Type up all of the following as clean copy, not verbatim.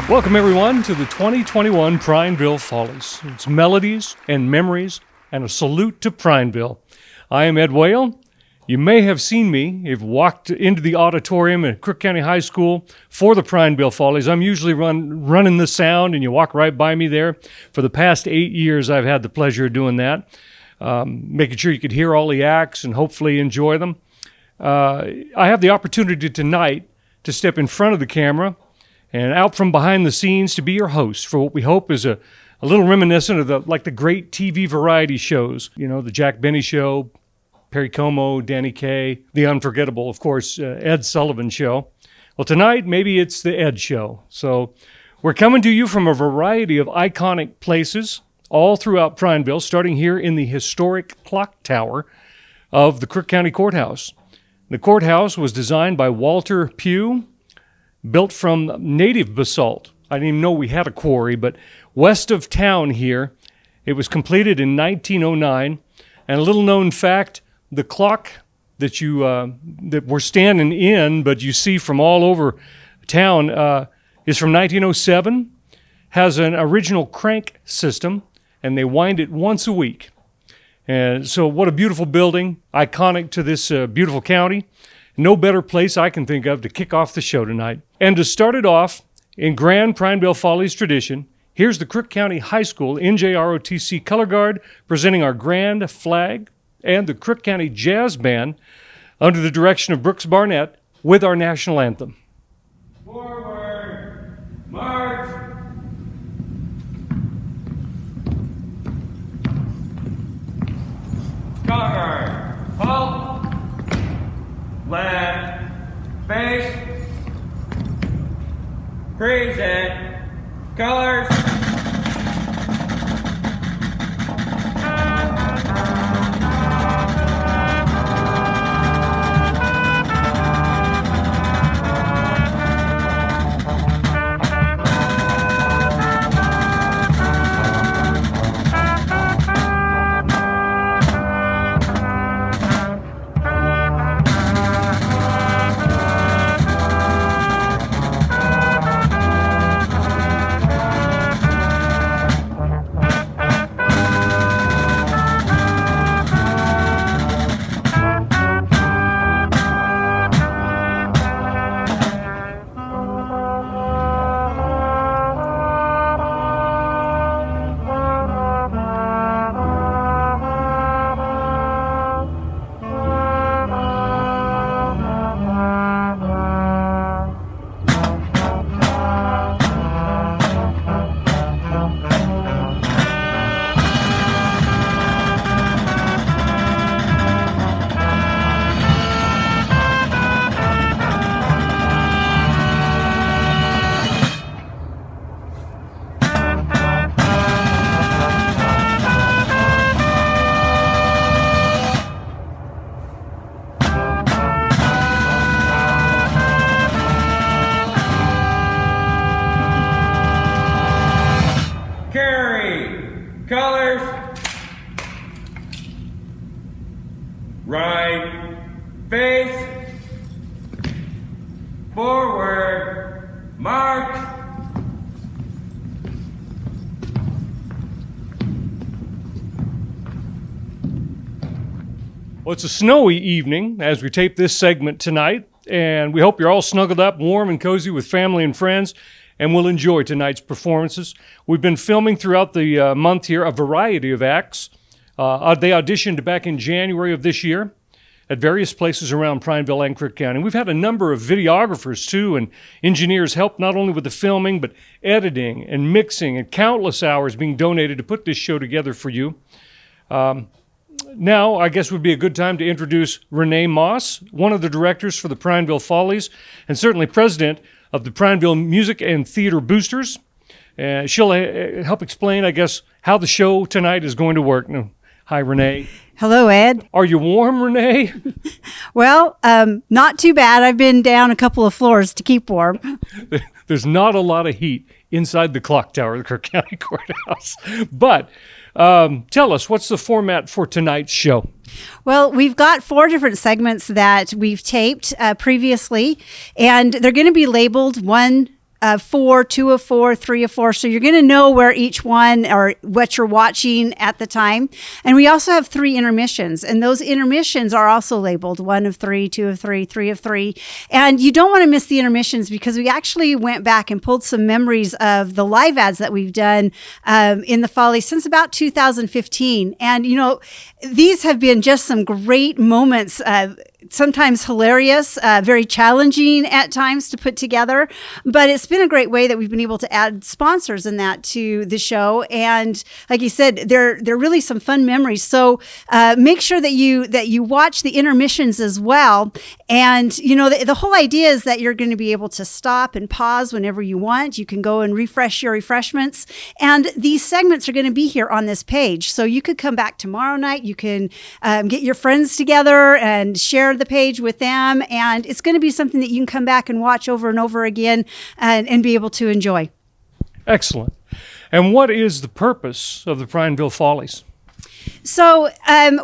Welcome, everyone, to the 2021 Prineville Follies. It's melodies and memories and a salute to Prineville. I am Ed Whale. You may have seen me. You've walked into the auditorium at Crook County High School for the Prineville Follies. I'm usually running the sound, and you walk right by me there. For the past 8 years, I've had the pleasure of doing that, making sure you could hear all the acts and hopefully enjoy them. I have the opportunity tonight to step in front of the camera and out from behind the scenes to be your host for what we hope is a little reminiscent of the great TV variety shows. You know, the Jack Benny Show, Perry Como, Danny Kaye, the unforgettable, of course, Ed Sullivan Show. Well, tonight, maybe it's the Ed Show. So we're coming to you from a variety of iconic places all throughout Prineville, starting here in the historic clock tower of the Crook County Courthouse. The courthouse was designed by Walter Pugh, built from native basalt. I didn't even know we had a quarry, but west of town here, it was completed in 1909. And a little known fact, the clock that that we're standing in, but you see from all over town, is from 1907, has an original crank system, and they wind it once a week. And so what a beautiful building, iconic to this beautiful county. No better place I can think of to kick off the show tonight. And to start it off, in grand Prineville Follies tradition, here's the Crook County High School NJROTC Color Guard presenting our grand flag and the Crook County Jazz Band under the direction of Brooks Barnett with our national anthem. Forward, march! Color Guard, halt! Left, face, present, colors. Colors. Right. Face. Forward. March. Well, it's a snowy evening as we tape this segment tonight, and we hope you're all snuggled up, warm and cozy with family and friends, and we'll enjoy tonight's performances. We've been filming throughout the month here a variety of acts. They auditioned back in January of this year at various places around Prineville and Crook County. We've had a number of videographers, too, and engineers help not only with the filming, but editing and mixing, and countless hours being donated to put this show together for you. Now, I guess would be a good time to introduce Renee Moss, one of the directors for the Prineville Follies, and certainly president of the Prineville Music and Theater Boosters. She'll help explain, I guess, how the show tonight is going to work. Hi, Renee. Hello, Ed. Are you warm, Renee? Well, not too bad. I've been down a couple of floors to keep warm. There's not a lot of heat inside the clock tower of the Crook County Courthouse. But tell us, what's the format for tonight's show? Well, we've got 4 different segments that we've taped previously, and they're going to be labeled one 4, 2 of 4, 3 of 4. So you're going to know where each one or what you're watching at the time. And we also have 3 intermissions, and those intermissions are also labeled 1 of 3, 2 of 3, 3 of 3. And you don't want to miss the intermissions because we actually went back and pulled some memories of the live ads that we've done in the Follies since about 2015. And, these have been just some great moments, sometimes hilarious, very challenging at times to put together, but it's been a great way that we've been able to add sponsors in that to the show. And like you said, they're really some fun memories. So make sure that you watch the intermissions as well. And the whole idea is that you're going to be able to stop and pause whenever you want. You can go and refresh your refreshments, and these segments are going to be here on this page. So you could come back tomorrow night. You can get your friends together and share the page with them, and it's going to be something that you can come back and watch over and over again and be able to enjoy. Excellent. And what is the purpose of the Prineville Follies? So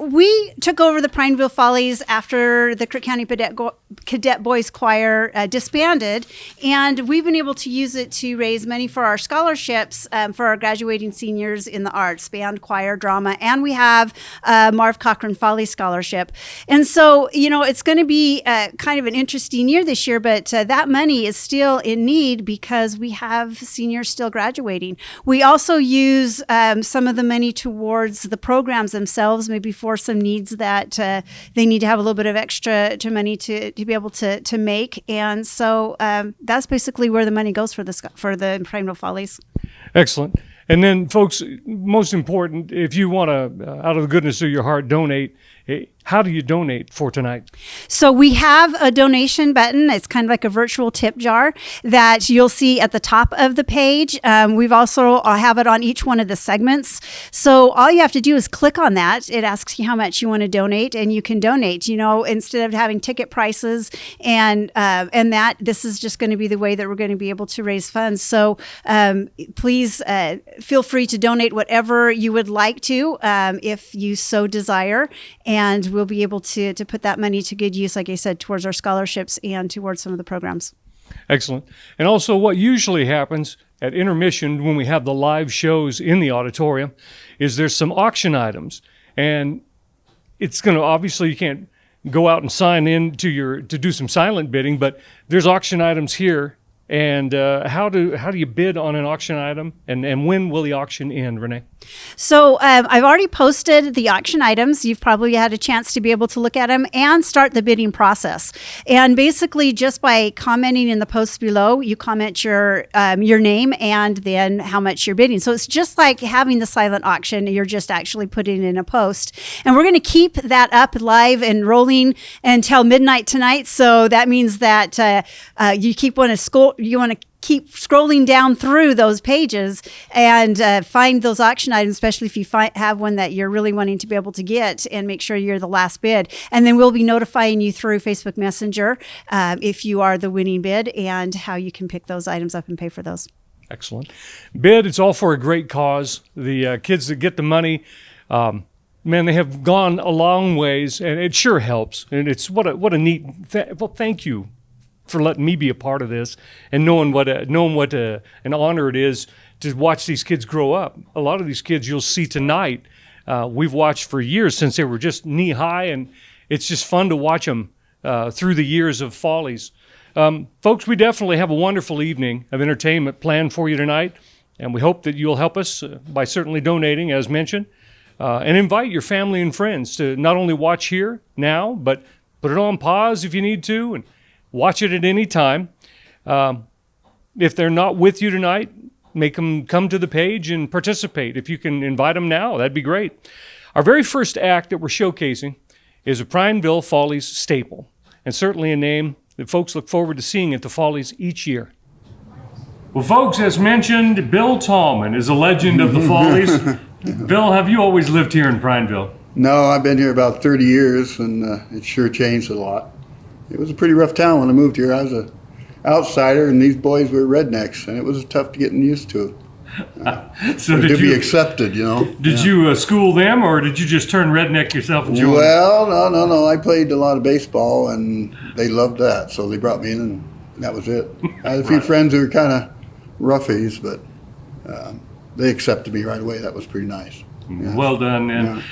we took over the Prineville Follies after the Crook County Cadet Boys Choir disbanded, and we've been able to use it to raise money for our scholarships for our graduating seniors in the arts, band, choir, drama, and we have Marv Cochran Follies Scholarship. And so, it's going to be kind of an interesting year this year, but that money is still in need because we have seniors still graduating. We also use some of the money towards the programs themselves, maybe for some needs that they need to have a little bit of extra money to be able to make. And so that's basically where the money goes for the Prineville Follies. Excellent. And then, folks, most important, if you want to, out of the goodness of your heart, donate, how do you donate for tonight? So we have a donation button. It's kind of like a virtual tip jar that you'll see at the top of the page. We've also have it on each one of the segments. So all you have to do is click on that. It asks you how much you want to donate, and you can donate. Instead of having ticket prices and that, this is just going to be the way that we're going to be able to raise funds. So please feel free to donate whatever you would like to, if you so desire. And we'll be able to put that money to good use, like I said, towards our scholarships and towards some of the programs. Excellent. And also, what usually happens at intermission when we have the live shows in the auditorium is there's some auction items. And it's going to, obviously, you can't go out and sign in to do some silent bidding, but there's auction items here. And how do you bid on an auction item, and when will the auction end, Renee? So I've already posted the auction items. You've probably had a chance to be able to look at them and start the bidding process. And basically, just by commenting in the post below, you comment your name and then how much you're bidding. So it's just like having the silent auction. You're just actually putting it in a post. And we're going to keep that up live and rolling until midnight tonight. So that means that you want to keep scrolling down through those pages and find those auction items, especially if you have one that you're really wanting to be able to get, and make sure you're the last bid. And then we'll be notifying you through Facebook Messenger if you are the winning bid, and how you can pick those items up and pay for those. Excellent. Bid, it's all for a great cause. The kids that get the money, man, they have gone a long ways, and it sure helps. And it's what a neat, well, thank you for letting me be a part of this, and knowing what an honor it is to watch these kids grow up. A lot of these kids you'll see tonight, we've watched for years since they were just knee high, and it's just fun to watch them through the years of Follies. Folks, we definitely have a wonderful evening of entertainment planned for you tonight, and we hope that you'll help us by certainly donating, as mentioned, and invite your family and friends to not only watch here now, but put it on pause if you need to, and watch it at any time. If they're not with you tonight, make them come to the page and participate. If you can invite them now, that'd be great. Our very first act that we're showcasing is a Prineville Follies staple, and certainly a name that folks look forward to seeing at the Follies each year. Well, folks, as mentioned, Bill Tallman is a legend of the Follies. Bill, have you always lived here in Prineville? No, I've been here about 30 years, and it sure changed a lot. It was a pretty rough town when I moved here. I was an outsider, and these boys were rednecks, and it was tough to get used to. So to be accepted, Did you school them, or did you just turn redneck yourself and join? Well, no. I played a lot of baseball, and they loved that, so they brought me in and that was it. I had a few friends who were kind of roughies, but they accepted me right away. That was pretty nice. Yeah. Well done. And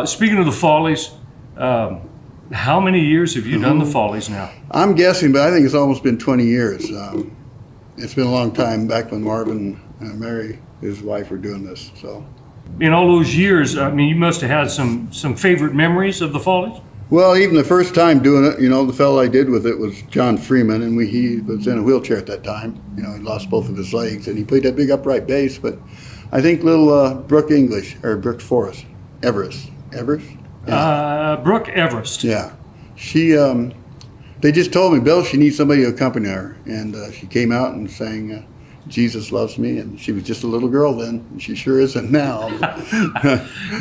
speaking of the Follies, how many years have you done the Follies now? I'm guessing, but I think it's almost been 20 years. It's been a long time, back when Marvin and Mary, his wife, were doing this. So, In all those years, I mean, you must have had some favorite memories of the Follies? well, even the first time doing it, the fellow I did with it was John Freeman, and he was in a wheelchair at that time. He lost both of his legs, and he played that big upright bass. But I think little Brooke Everest. Yeah. Brooke Everest. Yeah. She, they just told me, Bill, she needs somebody to accompany her. And she came out and sang Jesus Loves Me. And she was just a little girl then. And she sure isn't now.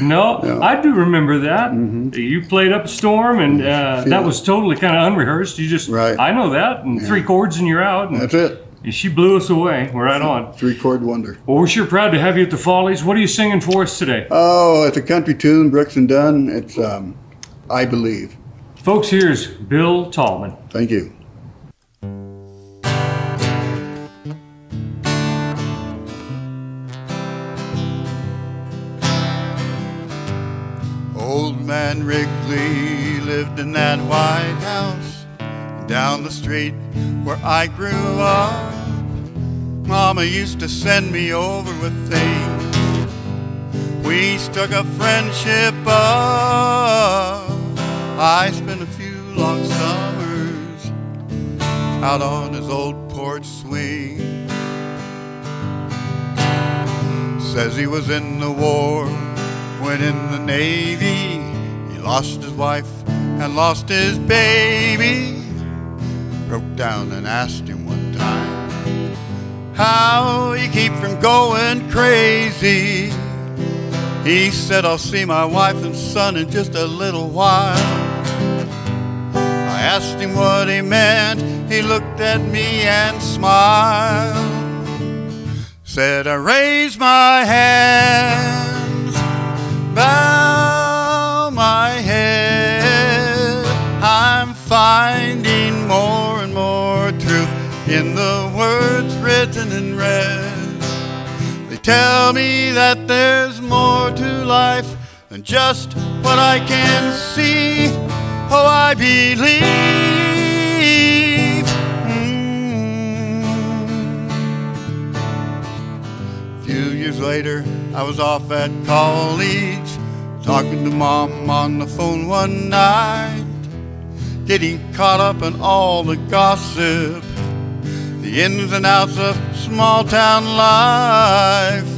No, I do remember that. Mm-hmm. You played up a storm, and that was totally kind of unrehearsed. You just, right. I know that. And 3 chords and you're out. And that's it. She blew us away. We're right on. 3-chord wonder. Well, we're sure proud to have you at the Follies. What are you singing for us today? Oh, it's a country tune, Brooks and Dunn. It's I Believe. Folks, here's Bill Tallman. Thank you. Old man Wrigley lived in that White House down the street where I grew up. Mama used to send me over with things. We struck a friendship up. I spent a few long summers out on his old porch swing. Says he was in the war, went in the Navy. He lost his wife and lost his baby. Broke down and asked him one time how he keep from going crazy. He said, I'll see my wife and son in just a little while. I asked him what he meant. He looked at me and smiled. Said, I raise my hands, bow my head. I'm finding more and more truth in the words written in red. They tell me that there's more to life than just what I can see. Oh, I believe. A few years later, I was off at college, talking to Mom on the phone one night, getting caught up in all the gossip, the ins and outs of small town life.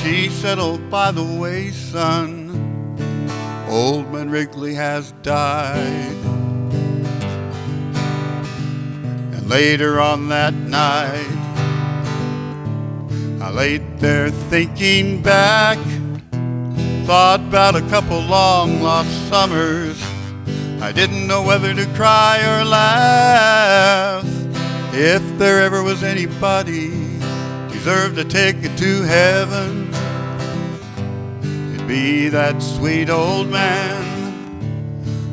She said, oh, by the way, son, old man Wrigley has died. And later on that night, I laid there thinking back, thought about a couple long lost summers. I didn't know whether to cry or laugh. If there ever was anybody deserved a ticket to heaven, it'd be that sweet old man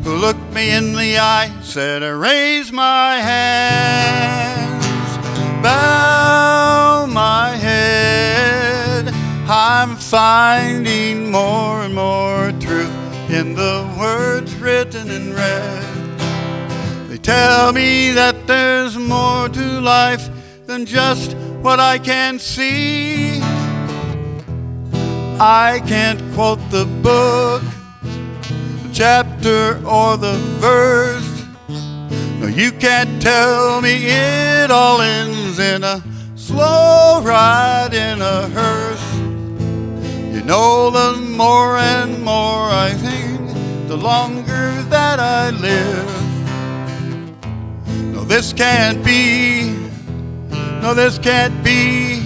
who looked me in the eye, said, I raise my hands, bow my head. I'm finding more and more truth in the words written in red. They tell me that there's more to life than just what I can see. I can't quote the book, the chapter, or the verse. No, you can't tell me it all ends in a slow ride in a hearse. You know, the more and more I think, the longer that I live. No, this can't be. No, this can't be.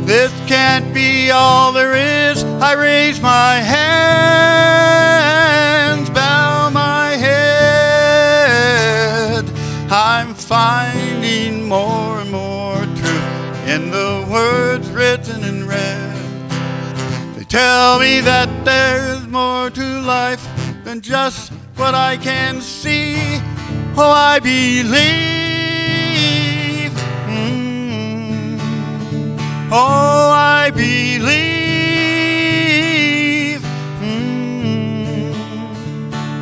This can't be all there is. I raise my hands, bow my head. I'm finding more and more truth in the words written in red. They tell me that there's more to life than just what I can see. Oh, I believe. Oh, I believe.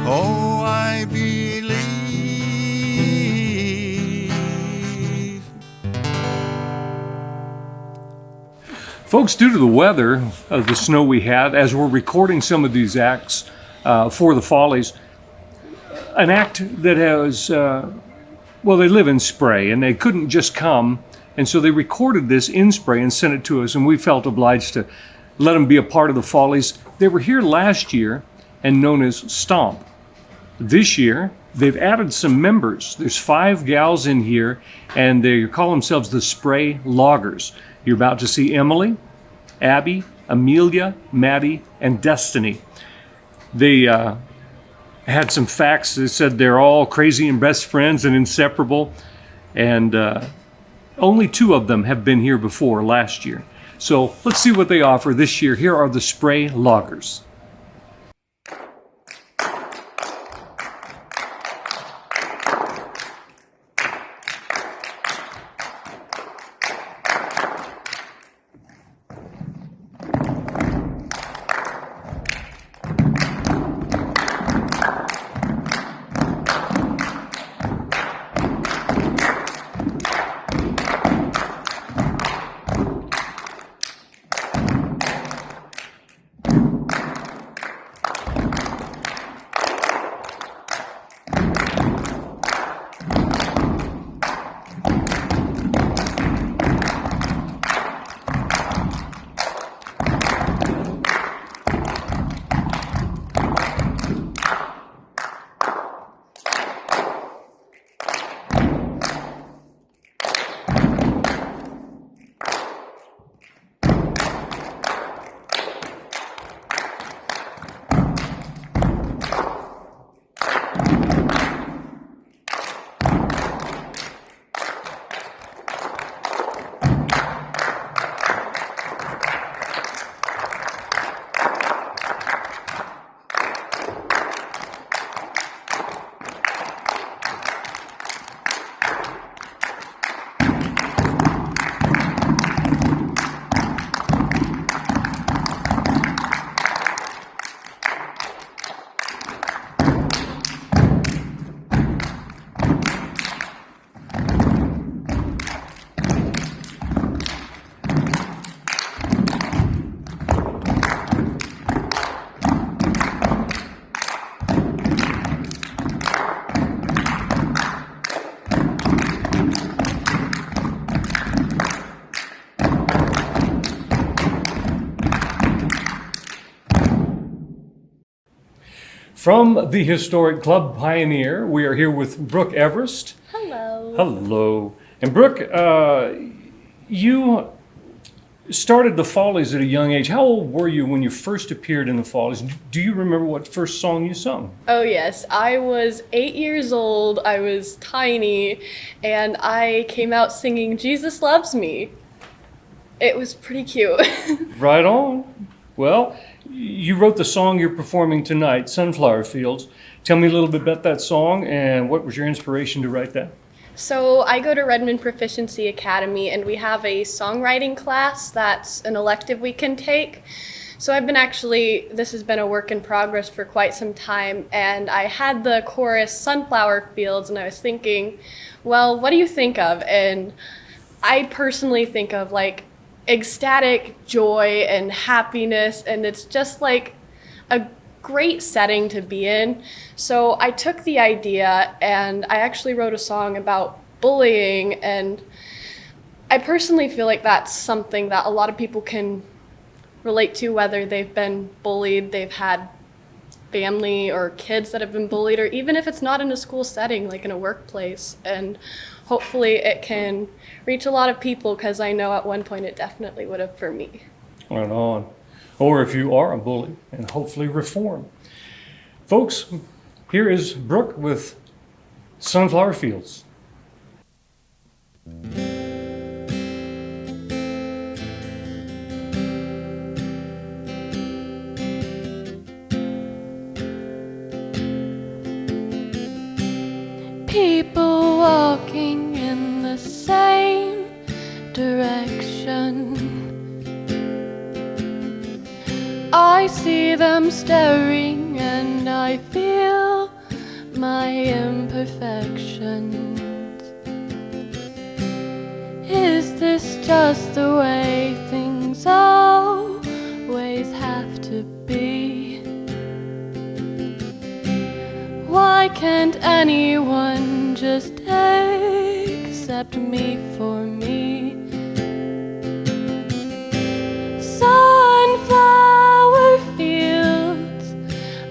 Oh, I believe. Folks, due to the weather, the snow we had, as we're recording some of these acts for the Follies, an act that has, well, they live in Spray, and they couldn't just come, and so they recorded this in Spray and sent it to us, and we felt obliged to let them be a part of the Follies. They were here last year and known as Stomp. This year, they've added some members. There's 5 gals in here, and they call themselves the Spray Loggers. You're about to see Emily, Abby, Amelia, Maddie, and Destiny. They had some facts that said they're all crazy and best friends and inseparable, and only 2 of them have been here before last year. So let's see what they offer this year. Here are the Spray Loggers. From the historic Club Pioneer, we are here with Brooke Everest. Hello. Hello. And Brooke, you started the Follies at a young age. How old were you when you first appeared in the Follies? Do you remember what first song you sung? Oh yes, I was 8 years old, I was tiny, and I came out singing Jesus Loves Me. It was pretty cute. Right on. Well, you wrote the song you're performing tonight, Sunflower Fields. Tell me a little bit about that song and what was your inspiration to write that? So I go to Redmond Proficiency Academy, and we have a songwriting class that's an elective we can take. So this has been a work in progress for quite some time, and I had the chorus Sunflower Fields, and I was thinking, well, what do you think of? And I personally think of like ecstatic joy and happiness, and it's just like a great setting to be in. So I took the idea and I actually wrote a song about bullying, and I personally feel like that's something that a lot of people can relate to, whether they've been bullied, they've had family or kids that have been bullied, or even if it's not in a school setting, like in a workplace. And hopefully it can reach a lot of people, because I know at one point it definitely would have for me. Right on. Or if you are a bully, and hopefully reform. Folks, here is Brooke with Sunflower Fields. People walking in the same direction, I see them staring and I feel my imperfections. Is this just the way things always have to be? Why can't anyone just accept me for me? Sunflower fields,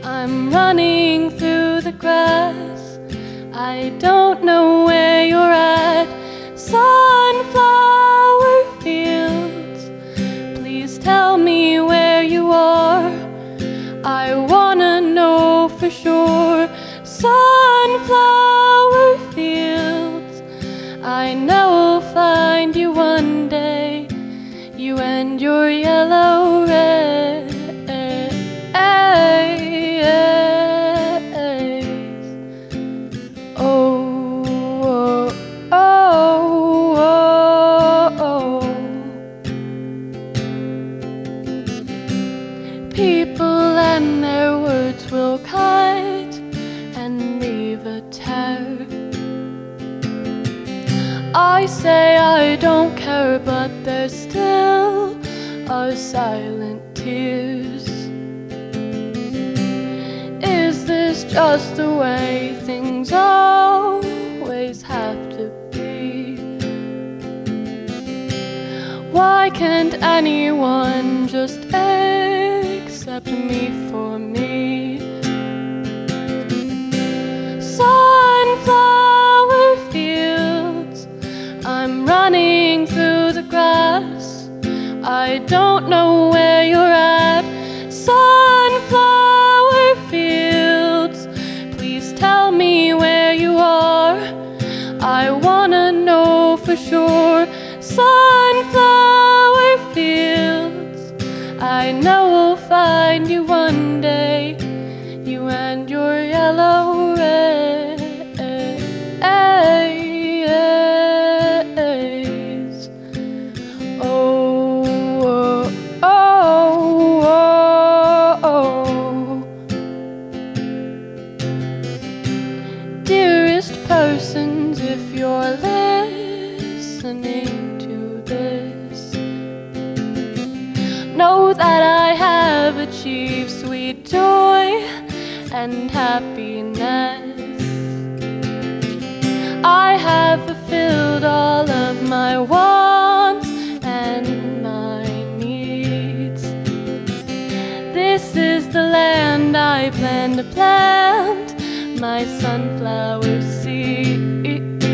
I'm running through the grass. I don't know where you're at. Sunflower fields, please tell me where you are. I wanna know for sure. Sunflower fields, I know I'll find you one day. You and your yellow rays. Oh, oh, oh, oh. People and their words will cut and leave a tear. I say I don't care, but there still are silent tears. Is this just the way things always have to be? Why can't anyone just accept me for me? Sunflower fields, I'm running through the grass. I don't know where you're at. Sunflower fields, please tell me where you are. I wanna know for sure. Sunflower fields, I know I'll find you one day. You and your yellow rays. Oh, oh, oh, oh. Dearest persons, if you're listening to this, know that I have achieved sweet joy and happiness. I have fulfilled all of my wants and my needs. This is the land I plan to plant my sunflower seeds.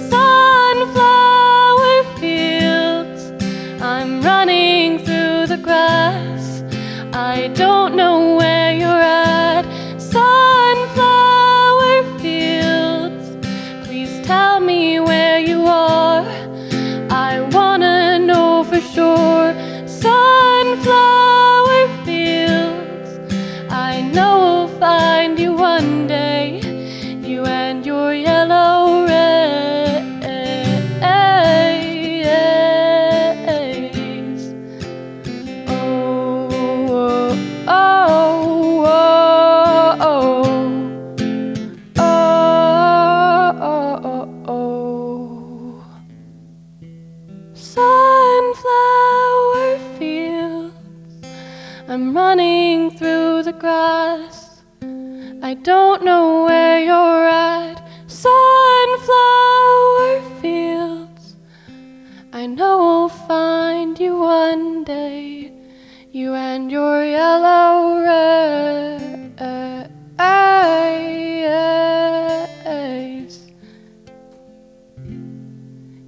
Sunflower fields, I'm running through the grass. I don't know where you're at. Sunflower fields, please tell me where you are. I wanna know for sure. Sunflower fields, I know I'll find you one day. You and your yellow rays. Oh, oh, oh, oh, oh, oh, oh. Sunflower fields, I'm running through the grass. I don't know where you're at. Sunflower fields, I know I'll find you one day. You and your yellow rays.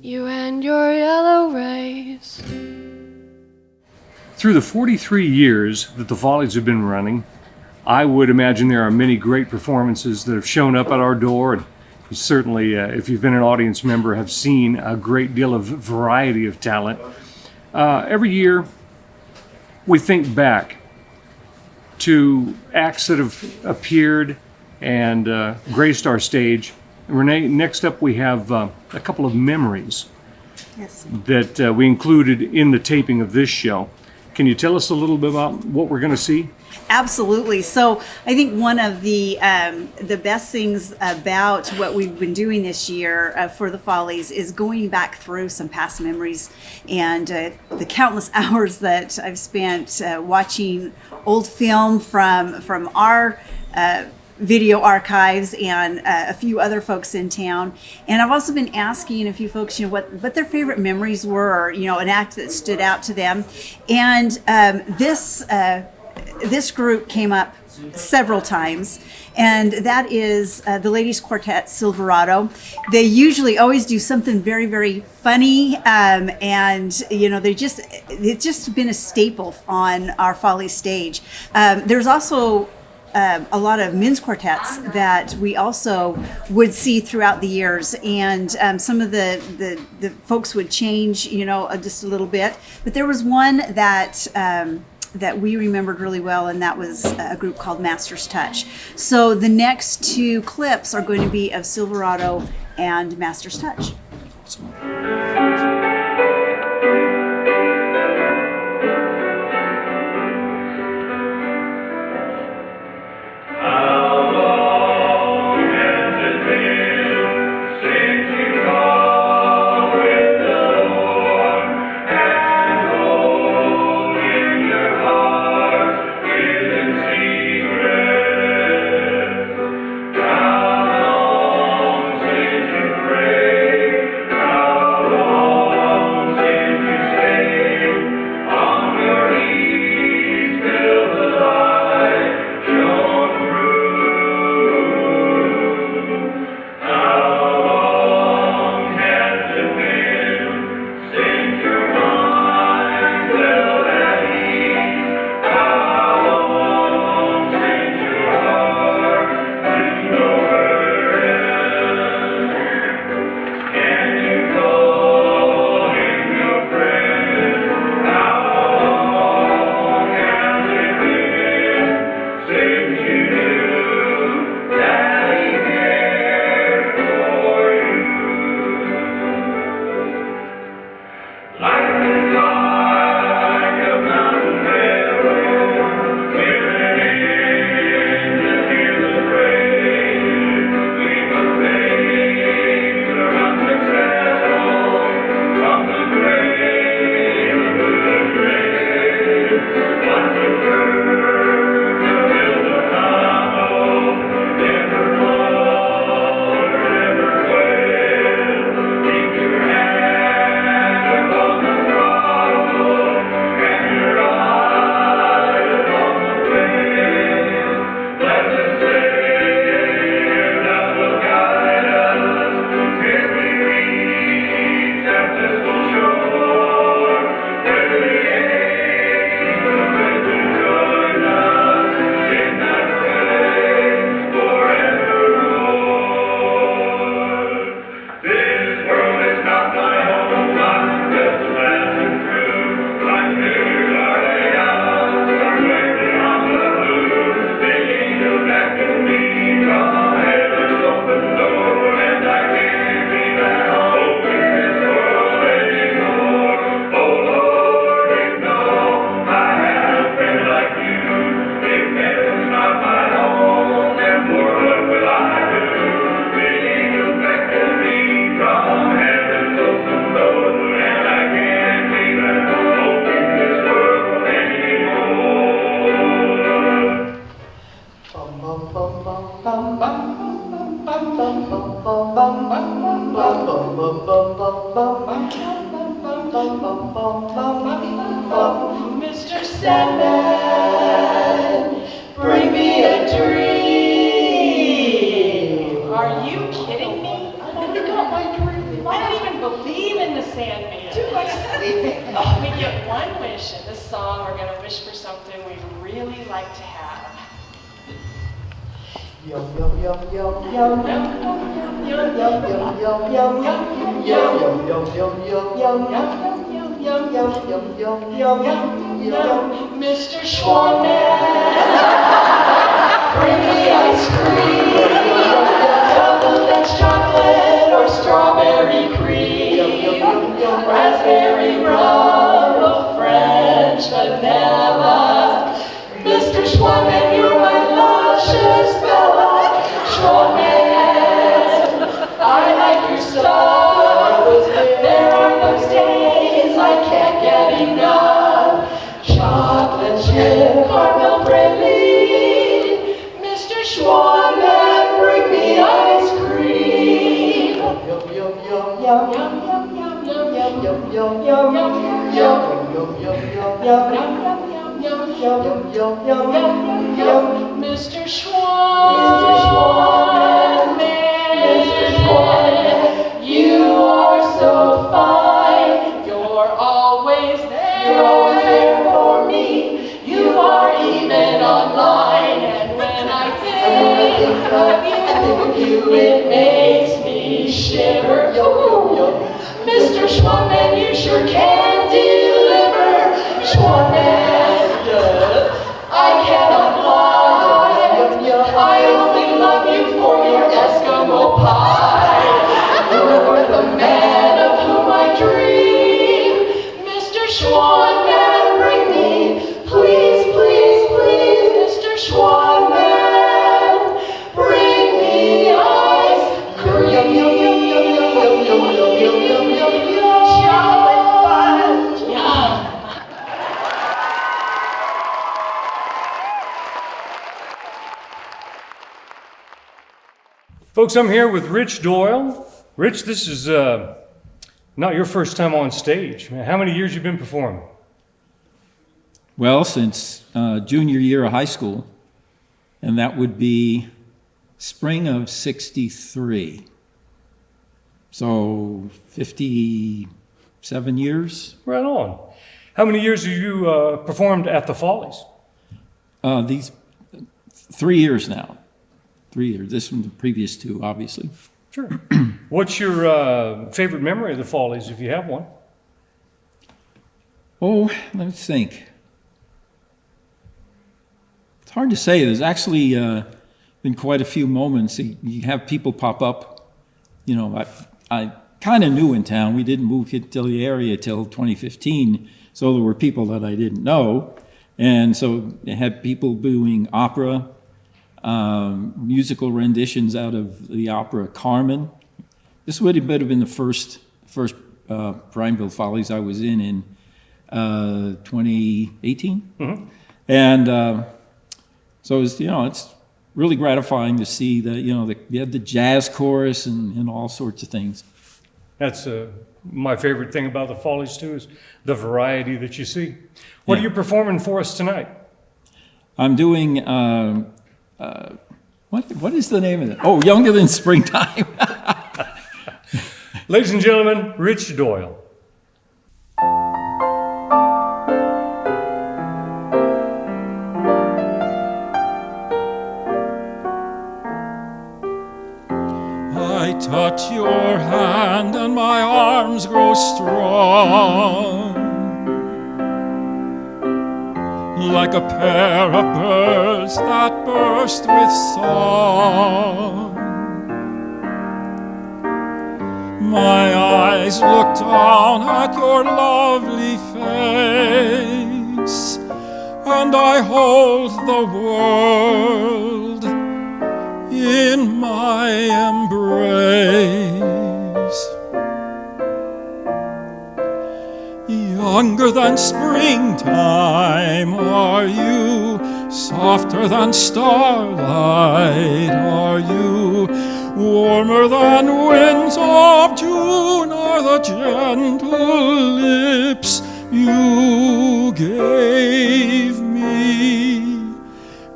You and your yellow rays. Through the 43 years that the Follies have been running, I would imagine there are many great performances that have shown up at our door. And you certainly, if you've been an audience member, have seen a great deal of variety of talent. Every year, we think back to acts that have appeared and graced our stage. Renee, next up we have a couple of memories Yes. that we included in the taping of this show. Can you tell us a little bit about what we're going to see? Absolutely. So I think one of the best things about what we've been doing this year for the Follies is going back through some past memories and the countless hours that I've spent watching old film from our video archives and a few other folks in town. And I've also been asking a few folks, what their favorite memories were, or, an act that stood out to them. And this group came up several times, and that is the Ladies Quartet Silverado. They usually always do something very, very funny, and it's just been a staple on our Folly stage. There's also a lot of men's quartets that we also would see throughout the years, and some of the folks would change, just a little bit. But there was one that we remembered really well, and that was a group called Master's Touch. So the next two clips are going to be of Silverado and Master's Touch. Mr. Sandman, bring me a dream. Are you kidding me? I've already got my dream. I don't even believe in the Sandman. Too much sleeping. Oh, we get one wish in this song. We're going to wish for something we'd really like to have. Yum yum yum yum yum yum yum yum yum yum yum yum yum yum yum yum yum yum yum. Mr. Schwarman, bring me ice cream, double Dutch chocolate or strawberry cream, raspberry rum, French vanilla. Mr. Schwan, you are so fine. You're always there for me. You are even online, and when I think of you, it makes me shiver. Mr. Schwanman, you sure can deliver. Schwanman, I cannot lie. I only love you for your Eskimo pie. You're the man of whom I dream. Mr. Schwanman, bring me, please, please, please, Mr. Schwanman, bring me ice cream. Folks, I'm here with Rich Doyle. Rich, this is not your first time on stage. How many years you been performing? Well, since junior year of high school, and that would be spring of '63. So 57 years. Right on. How many years have you performed at the Follies? These 3 years now. 3 years. This one, the previous two, obviously. Sure. What's your favorite memory of the Follies, if you have one? Oh, let's think. It's hard to say. There's actually been quite a few moments. You have people pop up. You know, I kind of knew in town. We didn't move to the area till 2015, so there were people that I didn't know. And so they had people doing opera, musical renditions out of the opera Carmen. This would have been the first Prineville Follies I was in 2018. Mm-hmm. And so it's, it's really gratifying to see that, you had the jazz chorus and all sorts of things. That's my favorite thing about the Follies too, is the variety that you see. What are you performing for us tonight? I'm doing what is the name of it? Oh, Younger Than Springtime. Ladies and gentlemen, Rich Doyle. I touch your hand and my arms grow strong, like a pair of birds that burst with song. My eyes look down at your lovely face, and I hold the world in my embrace. Younger than springtime are you, softer than starlight are you, warmer than winds of June are the gentle lips you gave me.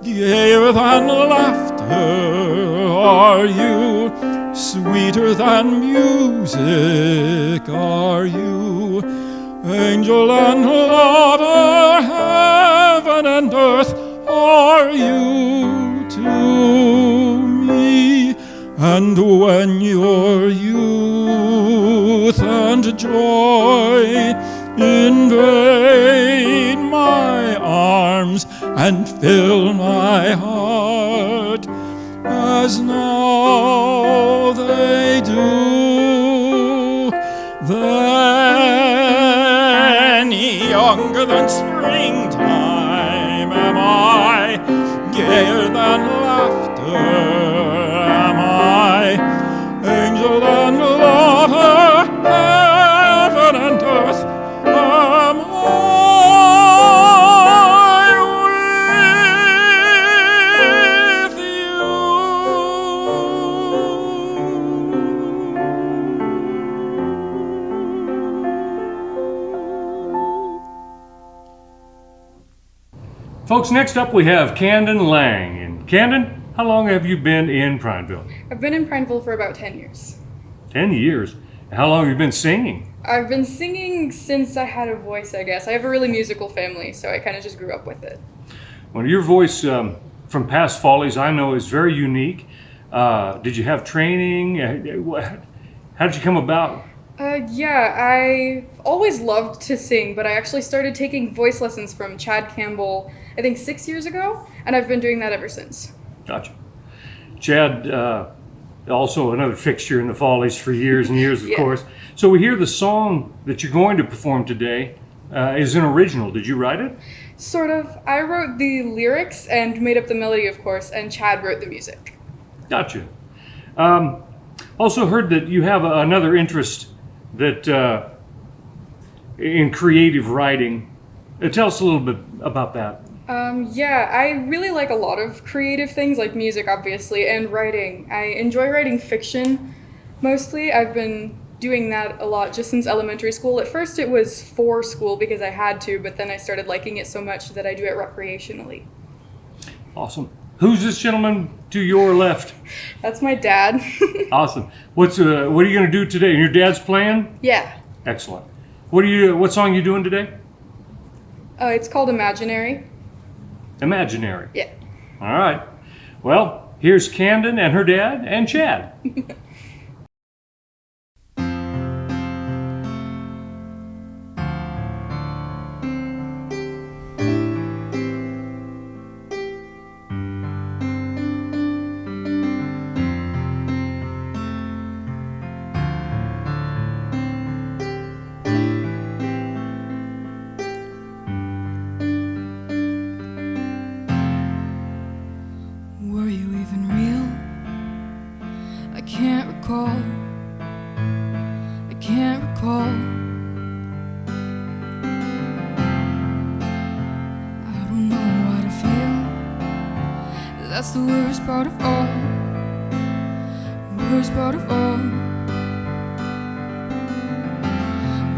Gayer than laughter are you, sweeter than music are you, angel and lover, heaven and earth are you to me. And when your youth and joy invade my arms and fill my heart, as now they do, then younger than springtime am I, gayer than laughter am I, angel and lover, heaven and earth am I with you. Folks, next up we have Camden Lang. And Camden, how long have you been in Prineville? I've been in Prineville for about 10 years. 10 years. How long have you been singing? I've been singing since I had a voice, I guess. I have a really musical family, so I kind of just grew up with it. Well, your voice from past Follies I know is very unique. Did you have training? How did you come about? Yeah, I always loved to sing, but I actually started taking voice lessons from Chad Campbell, I think 6 years ago, and I've been doing that ever since. Gotcha. Chad, also another fixture in the Follies for years and years, of Yeah. course. So we hear the song that you're going to perform today is an original. Did you write it? Sort of. I wrote the lyrics and made up the melody, of course, and Chad wrote the music. Gotcha. Also heard that you have another interest that in creative writing. Tell us a little bit about that. Yeah, I really like a lot of creative things, like music, obviously, and writing. I enjoy writing fiction, mostly. I've been doing that a lot just since elementary school. At first it was for school because I had to, but then I started liking it so much that I do it recreationally. Awesome. Who's this gentleman to your left? That's my dad. Awesome. What are you going to do today? Your dad's playing? Yeah. Excellent. What song are you doing today? It's called Imaginary. Imaginary. Yeah. All right. Well, here's Camden and her dad and Chad. Were you even real? I can't recall. I can't recall. I don't know how to feel. That's the worst part of all. Worst part of all.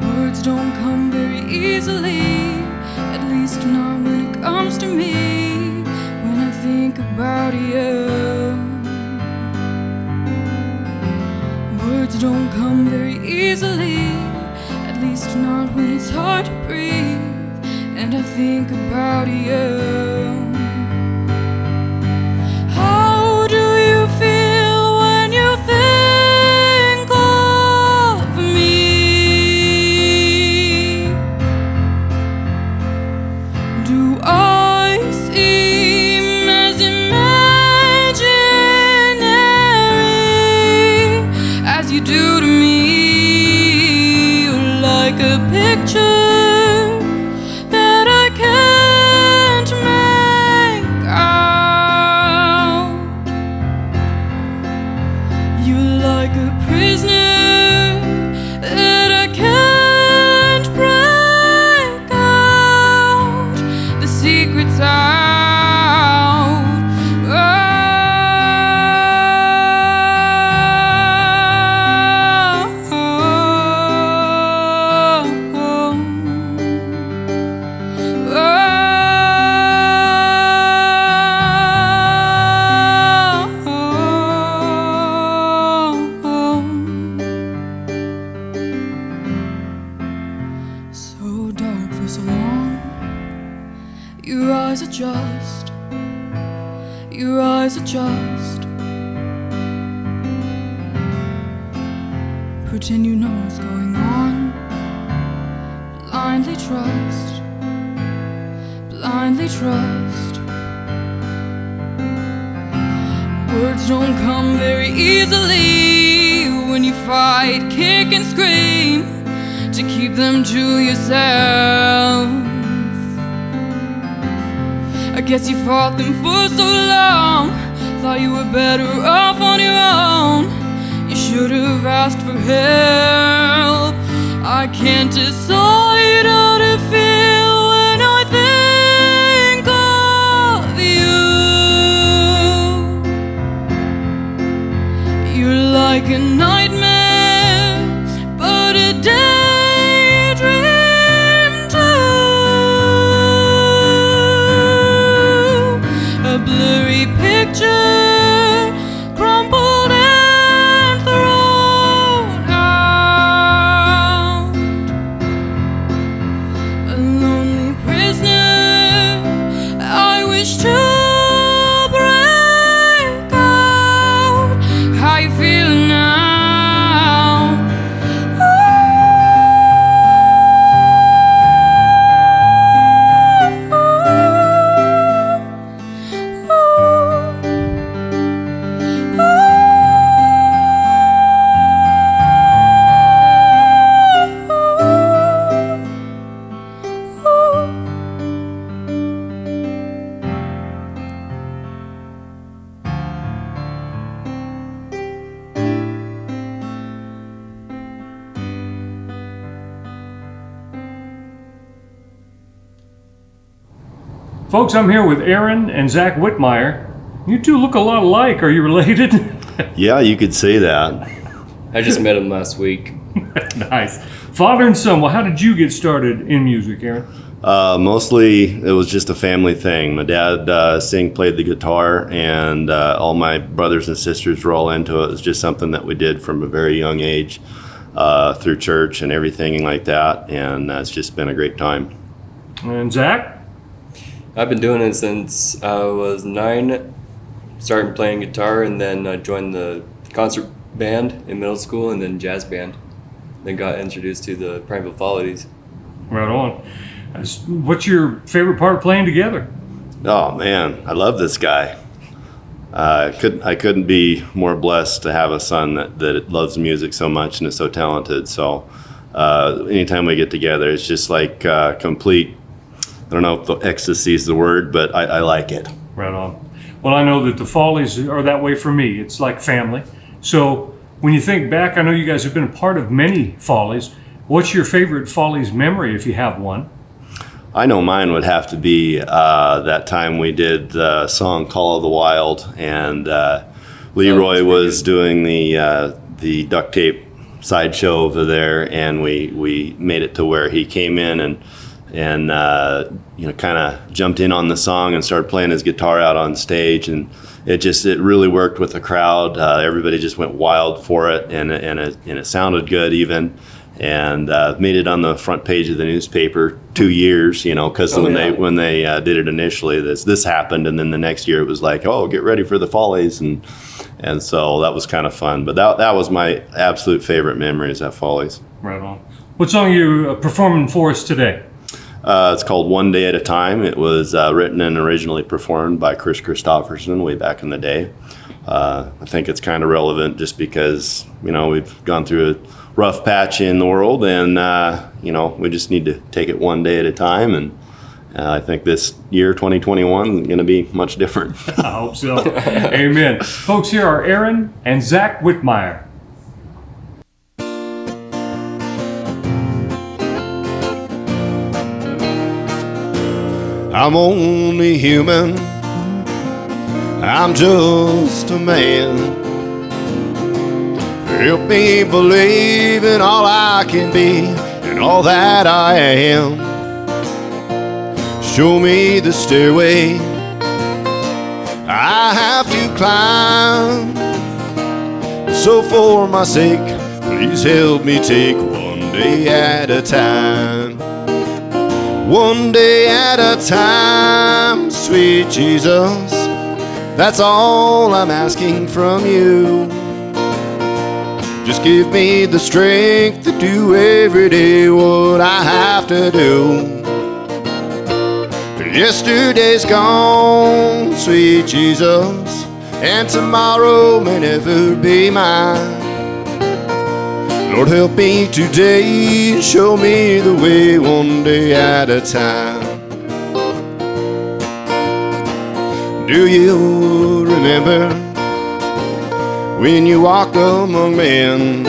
Words don't come very easily, at least not when it comes to me. When I think about you, words don't come very easily, at least not when it's hard to breathe. And I think about you. How do you feel when you think of me? Do I seem as imaginary as you do to me? You're like a picture that I can't make out. You're like a prisoner that I can't break out. The secret's out. So dark for so long. Your eyes adjust. Your eyes adjust. Pretend you know what's going on. Blindly trust. Blindly trust. Words don't come very easily when you fight, kick, and scream to keep them to yourself. I guess you fought them for so long, thought you were better off on your own. You should have asked for help. I can't decide how to feel when I think of you. You're like a nightmare, but a daydream too. Folks, I'm here with Aaron and Zach Whitmire. You two look a lot alike. Are you related? Yeah, you could say that. I just met him last week. Nice. Father and son, well, how did you get started in music, Aaron? Mostly it was just a family thing. My dad played the guitar, and all my brothers and sisters were all into it. It was just something that we did from a very young age through church and everything like that, and it's just been a great time. And Zach? I've been doing it since I was 9, started playing guitar, and then I joined the concert band in middle school and then jazz band. Then got introduced to the Prineville Follies. Right on. What's your favorite part of playing together? Oh man, I love this guy. I couldn't be more blessed to have a son that loves music so much and is so talented. So anytime we get together, it's just like complete. I don't know if the ecstasy is the word, but I like it. Right on. Well, I know that the Follies are that way for me. It's like family. So when you think back, I know you guys have been a part of many Follies. What's your favorite Follies memory, if you have one? I know mine would have to be that time we did the song "Call of the Wild," and Leroy was doing the duct tape sideshow over there, and we made it to where he came in and kind of jumped in on the song and started playing his guitar out on stage, and it really worked with the crowd. Everybody just went wild for it, and it sounded good even. And made it on the front page of the newspaper 2 years, because when they did it initially, this happened, and then the next year it was like, oh, get ready for the Follies, and so that was kind of fun. But that was my absolute favorite memories at Follies. Right on. What song are you performing for us today? It's called "One Day at a Time." It was written and originally performed by Chris Christopherson way back in the day. I think it's kind of relevant just because we've gone through a rough patch in the world, and we just need to take it one day at a time, and I think this year 2021 is going to be much different. I hope so. Amen. Folks, here are Aaron and Zach Whitmire. I'm only human, I'm just a man. Help me believe in all I can be and all that I am. Show me the stairway I have to climb. So for my sake, please help me take one day at a time. One day at a time, sweet Jesus, that's all I'm asking from you. Just give me the strength to do every day what I have to do. Yesterday's gone, sweet Jesus, and tomorrow may never be mine. Lord, help me today and show me the way one day at a time. Do you remember when you walked among men?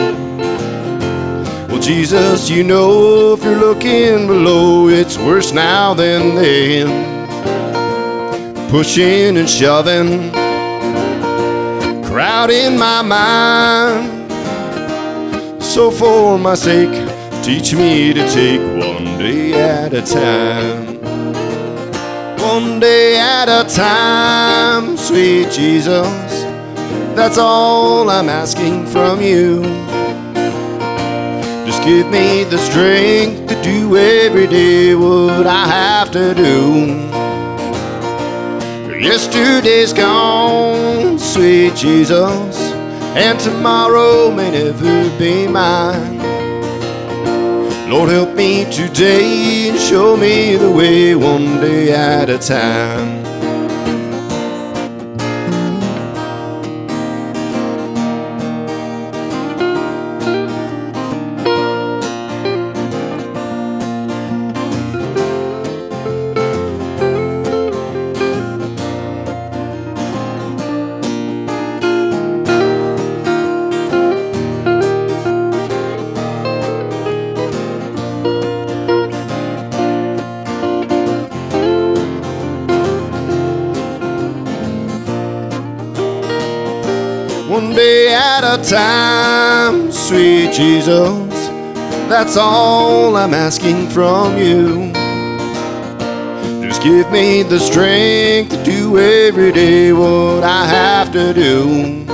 Well, Jesus, if you're looking below, it's worse now than then. Pushing and shoving, crowding my mind. So for my sake, teach me to take one day at a time. One day at a time, sweet Jesus, that's all I'm asking from you. Just give me the strength to do every day what I have to do. Yesterday's gone, sweet Jesus, and tomorrow may never be mine. Lord, help me today and show me the way one day at a time. a time, sweet Jesus. That's all I'm asking from you. Just give me the strength to do every day what I have to do.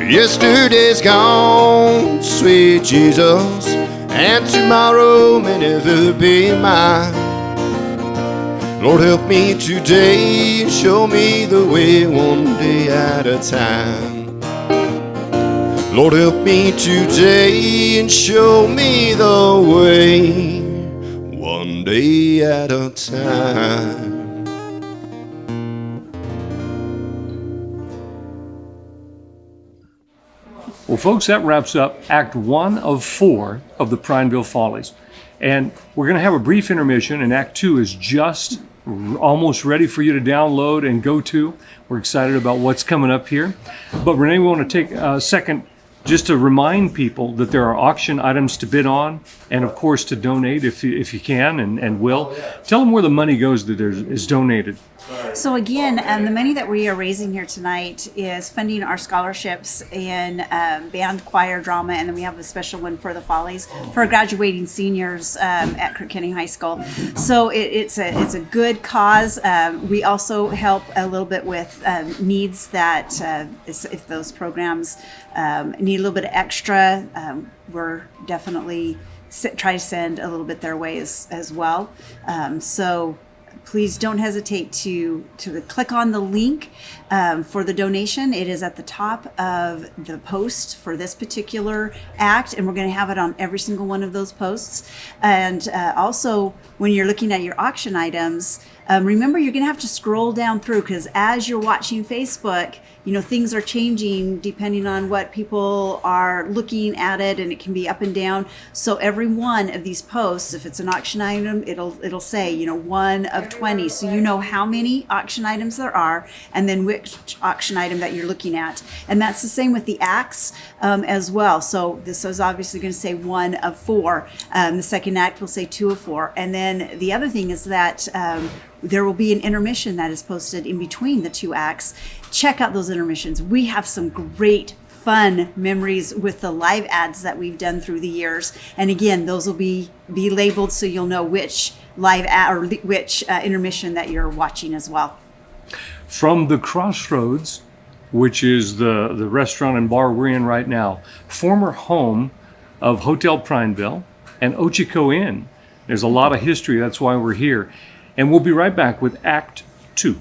Yesterday's gone, sweet Jesus, and tomorrow may never be mine. Lord, help me today and show me the way one day at a time. Lord, help me today and show me the way one day at a time. Well, folks, that wraps up Act 1 of 4 of the Prineville Follies. And we're going to have a brief intermission, and Act 2 is just almost ready for you to download and go to. We're excited about what's coming up here. But Renee, we want to take a second just to remind people that there are auction items to bid on, and of course to donate if you can and will. Tell them where the money goes that is donated. So again, the money that we are raising here tonight is funding our scholarships in band, choir, drama, and then we have a special one for the Follies for graduating seniors at Kirk County High School. So it's a good cause. We also help a little bit with needs that if those programs need a little bit of extra, we're definitely try to send a little bit their way as well. So please don't hesitate to click on the link for the donation. It is at the top of the post for this particular act, and we're going to have it on every single one of those posts. And also, when you're looking at your auction items, remember you're going to have to scroll down through, because as you're watching Facebook, things are changing depending on what people are looking at it, and it can be up and down. So every one of these posts, if it's an auction item, it'll say, 1 of 20. So you know how many auction items there are, and then which auction item that you're looking at. And that's the same with the acts as well. So this is obviously going to say 1 of 4. The second act will say 2 of 4. And then the other thing is that there will be an intermission that is posted in between the 2 acts. Check out those intermissions. We have some great fun memories with the live ads that we've done through the years. And again, those will be labeled so you'll know which live ad or which intermission that you're watching as well. From the Crossroads, which is the restaurant and bar we're in right now, former home of Hotel Prineville and Ochiko Inn. There's a lot of history. That's why we're here. And we'll be right back with Act 2.